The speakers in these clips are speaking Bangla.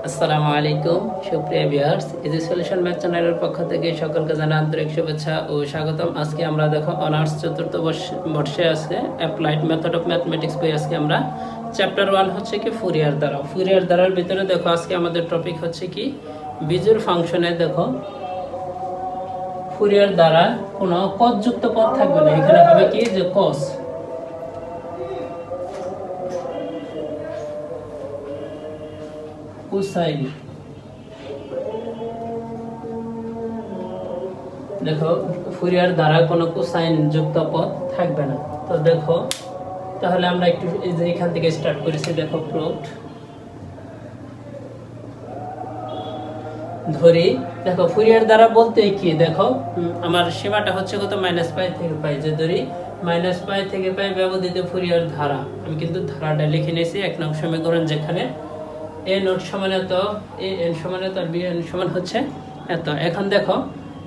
আসসালামু আলাইকুম সুপ্রিয় ভিউয়ার্স, ইজি সলিউশন ম্যাথ চ্যানেলের পক্ষ থেকে সকলকে জানাই আন্তরিক শুভেচ্ছা ও স্বাগতম। আজকে আমরা দেখো অনার্স চতুর্থ বর্ষে আছে অ্যাপ্লাইড মেথড অফ ম্যাথমেটিক্স বই। আজকে আমরা চ্যাপ্টার 1 হচ্ছে কি ফুরিয়ার দ্বারা। ফুরিয়ার দ্বারার ভিতরে দেখো আজকে আমাদের টপিক হচ্ছে কি বিজোড় ফাংশনে। দেখো ফুরিয়ার দ্বারা কোনো cos যুক্ত পদ থাকবে না, এখানে হবে কি যে cos কোসাইন। দেখো ফুরিয়ার দ্বারা কোনো কোসাইন যুক্ত পদ থাকবে না। তো দেখো তাহলে আমরা একটু এই যে এখান থেকে স্টার্ট করেছি। দেখো প্রুফড ধরি। দেখো ফুরিয়ার দ্বারা বলতে কি, দেখো আমার সীমাটা হচ্ছে কত -π থেকে π, যে ধরি -π থেকে π ব্যবধানিত ফুরিয়ার ধারা। আমি কিন্তু ধারাটা লিখে নিয়েছি 1 নং সমীকরণ, যেখানে a নট সমান এত, a n সমান এত আর b n সমান হচ্ছে এত। এখন দেখো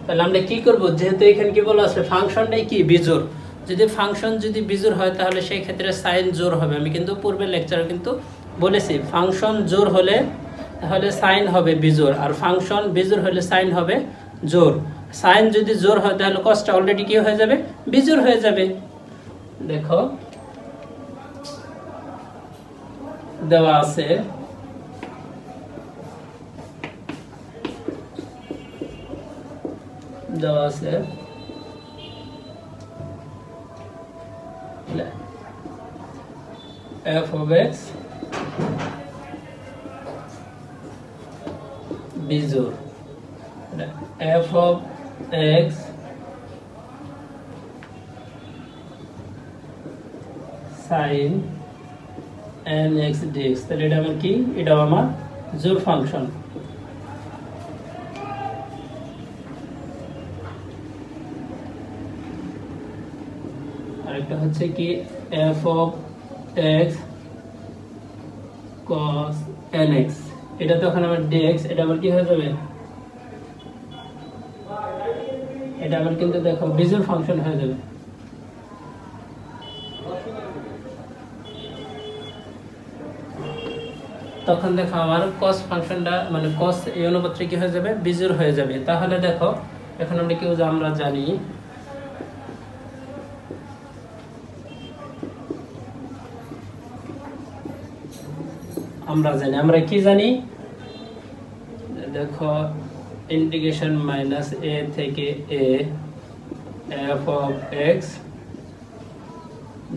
তাহলে আমরা কি করব, যেহেতু এখানে কি বলা আছে ফাংশনটাই কি বিজোড়। যদি ফাংশন যদি বিজোড় হয় তাহলে সেই ক্ষেত্রে সাইন জোড় হবে। আমি কিন্তু পূর্বের লেকচারে কিন্তু বলেছি ফাংশন জোড় হলে তাহলে সাইন হবে বিজোড়, আর ফাংশন বিজোড় হলে সাইন হবে জোড়। সাইন যদি জোড় হয় তাহলে কসটা অলরেডি কি হয়ে যাবে, বিজোড় হয়ে যাবে। দেখো দেওয়া আছে f of x বিজোড়, f of x sin nx dx। তাহলে এটা আমার কি, এটা আমার জোড় ফাংশন। আরেকটা হচ্ছে কি f of x cos nx, এটা তখন আমার dx, এটা আবার কি হয়ে যাবে, এটা আবার কিন্তু দেখো বিজোড় ফাংশন হয়ে যাবে। তখন দেখো আমার cos ফাংশনটা মানে cos এই অনুপাত্রে কি হয়ে যাবে, বিজোড় হয়ে যাবে। তাহলে দেখো এখন আমরা কি আমরা জানি আমরা কি জানি, দেখো ইন্টিগ্রেশন -a থেকে a f of x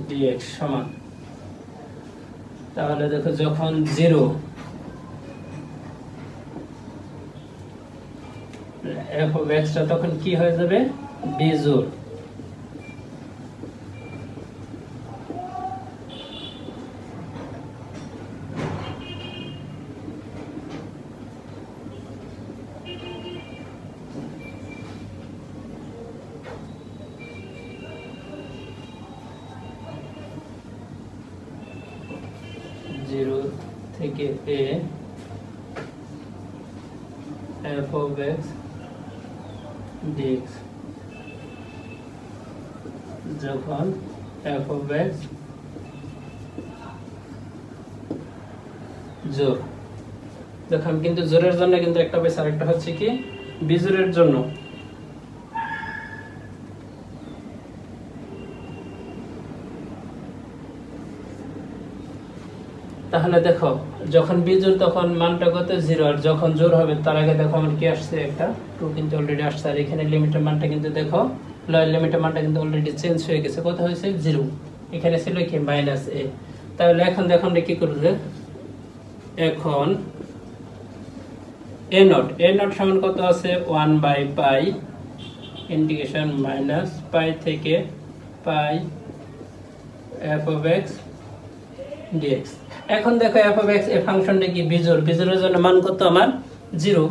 dx সমান। তাহলে দেখো যখন 0 f of x টা তখন কি হয়ে যাবে, বিজোড়। থেকে a f of x dx যখন f of x জোড়। দেখো আমি কিন্তু জোড়ের জন্য কিন্তু একটা বেশ, আরেকটা হচ্ছে কি বিজোড়ের জন্য। তাহলে দেখো যখন বিজোড় তখন মানটা কত 0, আর যখন জোড় হবে তার আগে দেখো আমার কি আসছে, একটা 2 কিন্তু অলরেডি আসছে। আর এখানে লিমিটের মানটা কিন্তু দেখো লয়ের লিমিটের মানটা কিন্তু অলরেডি চেঞ্জ হয়ে গেছে। কত হয়েছে, 0, এখানে ছিল কি -a। তাহলে এখন দেখো আমরা কি করব, এখন a নট সমান কত আছে, 1/π ইন্টিগ্রেশন -π থেকে π f of x dx। এখন দেখো f of x এই ফাংশনটা কি বিজোড়, বিজোড়ের জন্য মান কত আমার 0।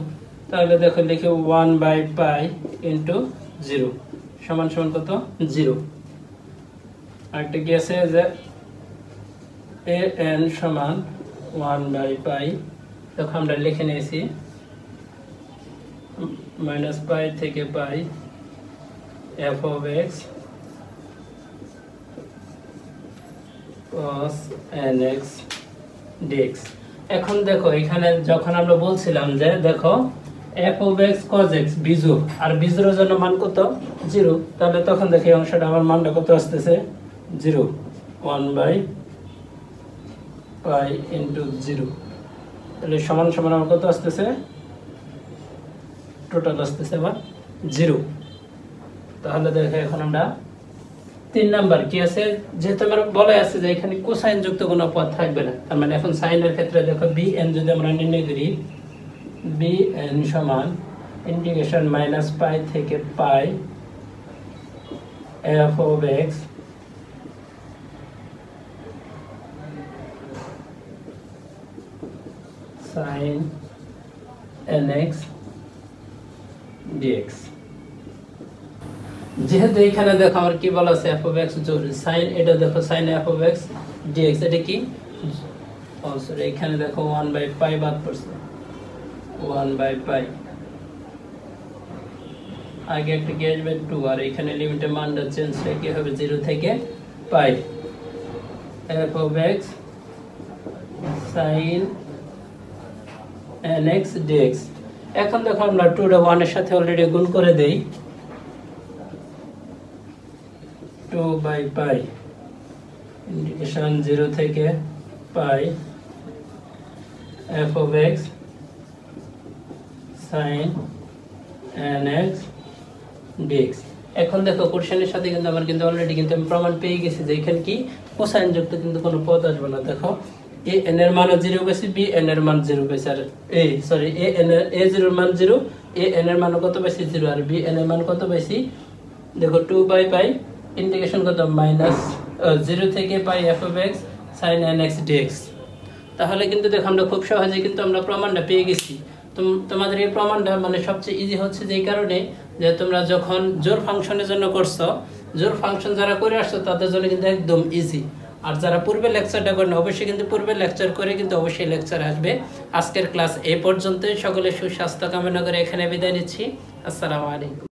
তাহলে দেখো লিখি 1/π * 0 সমান সমান কত, 0। আরেকটা কি আছে যে an সমান 1/π, দেখো আমরা লিখে নিয়েছি -π থেকে π f of x cos nx dx। এখন দেখো এখানে যখন আমরা বলছিলাম যে দেখো f of x cos x বিজোড়, আর বিজোড়ের জন্য মান কত 0, তাহলে তখন দেখো এই অংশটা আমার মানটা কত আসতেছে 0, 1/π into 0, তাহলে সমান সমান আমার কত আসতেছে টোটাল আসতেছে আমার 0। তাহলে দেখো এখন আমরা 3 নাম্বার কি আছে, যেহেতু আমার বলা আছে যে এখানে কোসাইন যুক্ত কোনো পদ থাকবে না, তার মানে এখন সাইনের ক্ষেত্রে দেখো bn যদি আমরা নির্ণয় করি, bn সমান ইন্টিগ্রেশন -π থেকে π f of x sin nx dx। যেহেতু এখানে দেখো আমার কি বলা আছে f of x জোড় sin, এটা দেখো sin f of x dx, এটা কি সরি এখানে দেখো 1/π বাদ পড়ছে, 1/π আগে একটা কি আসবে 2, আর এখানে লিমিটের মানটা চেঞ্জ হয়ে কি হবে 0 থেকে π f of x sin nx dx। এখন দেখো আমরা 2 টা 1 এর সাথে অলরেডি গুণ করে দেই, 2/π ইন্টিগ্রেশন 0 থেকে π f of x sin nx dx। এখন দেখো কোশ্চেনের সাথে কিন্তু আমার কিন্তু অলরেডি কিন্তু আমি প্রমাণ পেয়ে গেছি যে এখানে কি কোসাইন যুক্ত কিন্তু কোনো পদ আসবে না। দেখো a n এর মান 0 পাইছি, b n এর মান 0 পাইছি, আর a n এর a0 এর মান 0, a n এর মান কত পাইছি 0, আর b n এর মান কত পাইছি দেখো 2/π ইন্টিগ্রেশন কত -0 থেকে π f of x sin nx dx। তাহলে কিন্তু দেখো আমরা খুব সহজে কিন্তু আমরা প্রমাণটা পেয়ে গেছি। তোমাদের এই প্রমাণটা মানে সবচেয়ে ইজি হচ্ছে যেই কারণে যে তোমরা যখন জোড় ফাংশনের জন্য করছো, জোড় ফাংশন যারা করে আসছো তাদের জন্য কিন্তু একদম ইজি, আর যারা পূর্বে লেকচারটা করেন অবশ্যই কিন্তু পূর্বে লেকচার করে কিন্তু অবশ্যই লেকচার আসবে। আজকের ক্লাস এই পর্যন্তই, সকলে সুস্বাস্থ্য কামনা করে এখানে বিদায় নিচ্ছি। আসসালামু আলাইকুম।